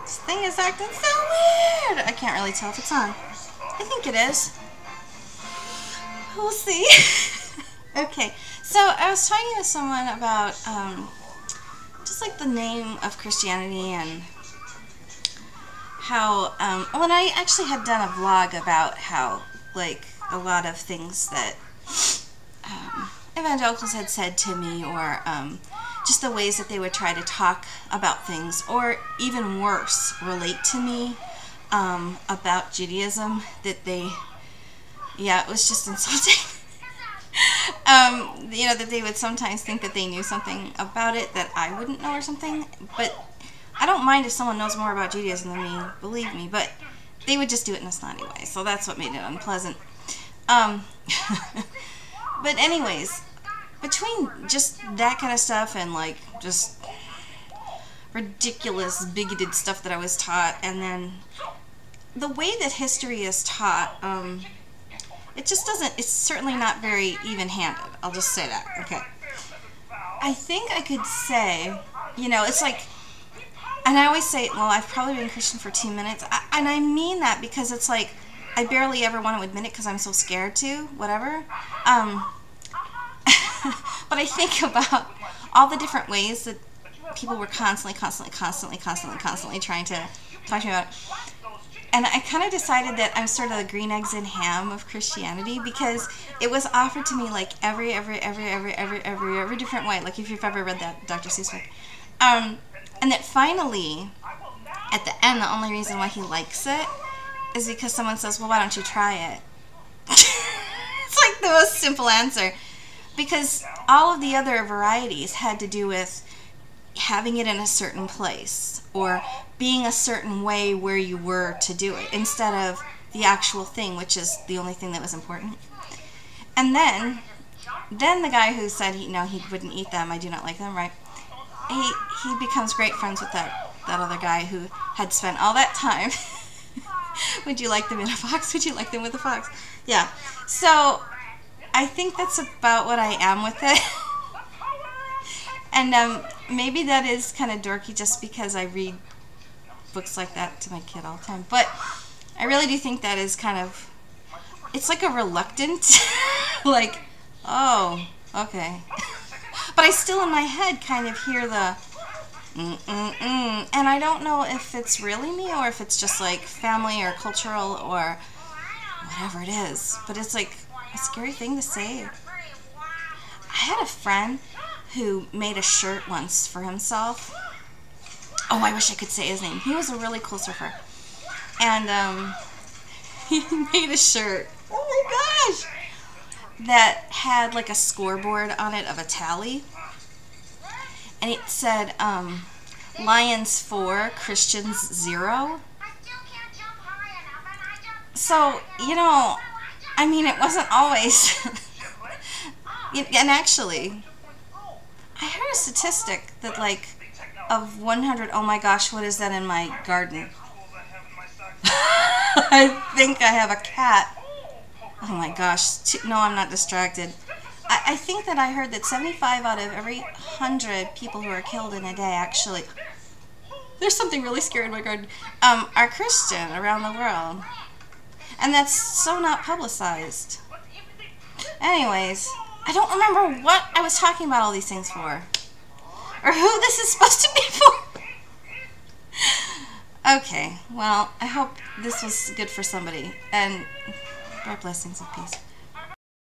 This thing is acting so weird. I can't really tell if it's on. I think it is. We'll see. Okay, so I was talking to someone about just like the name of Christianity and how, well, and I actually had done a vlog about how, like, a lot of things that evangelicals had said to me, or just the ways that they would try to talk about things, or even worse, relate to me about Judaism, that they, yeah, it was just insulting. You know, that they would sometimes think that they knew something about it that I wouldn't know or something, but I don't mind if someone knows more about Judaism than me, believe me, but they would just do it in a snotty way, so that's what made it unpleasant. But anyways, between just that kind of stuff and like just ridiculous bigoted stuff that I was taught, and then the way that history is taught, it just doesn't, it's certainly not very even-handed. I'll just say that, okay. I think I could say, you know, it's like, and I always say, well, I've probably been Christian for 2 minutes, and I mean that because it's like, I barely ever want to admit it because I'm so scared to, whatever. But I think about all the different ways that people were constantly trying to talk to me about it. And I kind of decided that I'm sort of the green eggs and ham of Christianity, because it was offered to me like every different way. Like if you've ever read that Dr. Seuss book. And that finally, at the end, the only reason why he likes it is because someone says, well, why don't you try it? It's like the most simple answer. Because all of the other varieties had to do with having it in a certain place, or being a certain way where you were to do it, instead of the actual thing, which is the only thing that was important. And then the guy who said he wouldn't eat them, I do not like them, right? He becomes great friends with that other guy who had spent all that time. Would you like them in a box? Would you like them with a fox? Yeah. So I think that's about what I am with it. And maybe that is kind of dorky just because I read books like that to my kid all the time. But I really do think that is kind of, it's like a reluctant, like, oh, okay. But I still in my head kind of hear the and I don't know if it's really me or if it's just like family or cultural or whatever it is. But it's like a scary thing to say. I had a friend who made a shirt once for himself. Oh, I wish I could say his name. He was a really cool surfer. And he made a shirt, oh my gosh, that had like a scoreboard on it of a tally. And it said, Lions 4, Christians 0. So, you know, I mean, it wasn't always... And actually, I heard a statistic that, like, of 100, oh my gosh, what is that in my garden? I think I have a cat. Oh my gosh, no, I'm not distracted. I think that I heard that 75 out of every 100 people who are killed in a day actually, there's something really scary in my garden, are Christian around the world. And that's so not publicized. Anyways, I don't remember what I was talking about all these things for. Or who this is supposed to be for. Okay, well, I hope this was good for somebody. And more blessings of peace.